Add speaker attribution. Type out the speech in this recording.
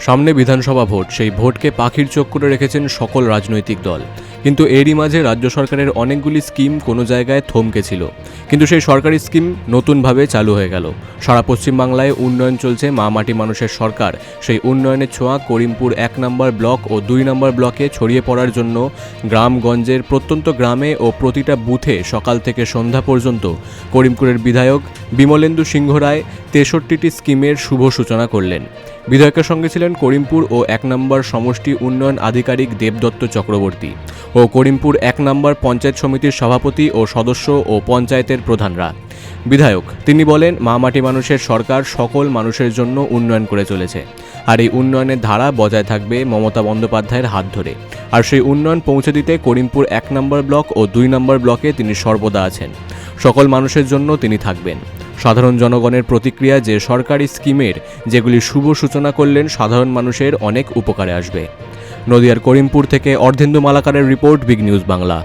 Speaker 1: সামনে বিধানসভা ভোট, সেই ভোটকে পাখির চোখ করে রেখেছেন সকল রাজনৈতিক দল। কিন্তু এরই মাঝে রাজ্য সরকারের অনেকগুলি স্কিম কোনো জায়গায় থমকে ছিল, কিন্তু সেই সরকারি স্কিম নতুনভাবে চালু হয়ে গেল। সারা পশ্চিমবাংলায় উন্নয়ন চলছে মা মাটি মানুষের সরকার। সেই উন্নয়নের ছোঁয়া করিমপুর 1 নম্বর ব্লক ও 2 নম্বর ব্লকে ছড়িয়ে পড়ার জন্য গ্রামগঞ্জের প্রত্যন্ত গ্রামে ও প্রতিটা বুথে সকাল থেকে সন্ধ্যা পর্যন্ত করিমপুরের বিধায়ক বিমলেন্দু সিংহ রায় 63টি স্কিমের শুভ সূচনা করলেন। বিধায়কের সঙ্গে ছিলেন করিমপুর ও 1 নম্বর সমষ্টি উন্নয়ন আধিকারিক দেবদত্ত চক্রবর্তী ও করিমপুর 1 নম্বর পঞ্চায়েত সমিতির সভাপতি ও সদস্য ও পঞ্চায়েতের প্রধানরা। বিধায়ক তিনি বলেন, মা মাটি মানুষের সরকার সকল মানুষের জন্য উন্নয়ন করে চলেছে, আর এই উন্নয়নের ধারা বজায় থাকবে মমতা বন্দ্যোপাধ্যায়ের হাত ধরে। আর সেই উন্নয়ন পৌঁছে দিতে করিমপুর 1 নম্বর ব্লক ও 2 নম্বর ব্লকে তিনি সর্বদা আছেন। সকল মানুষের জন্য তিনি থাকবেন। সাধারণ জনগণের প্রতিক্রিয়া যে সরকারি স্কিমের যেগুলি শুভ সূচনা করলেন সাধারণ মানুষের অনেক উপকারে আসবে। নদিয়ার করিমপুর থেকে অর্ধেন্দু মালাকারের রিপোর্ট, বিগ নিউজ বাংলা।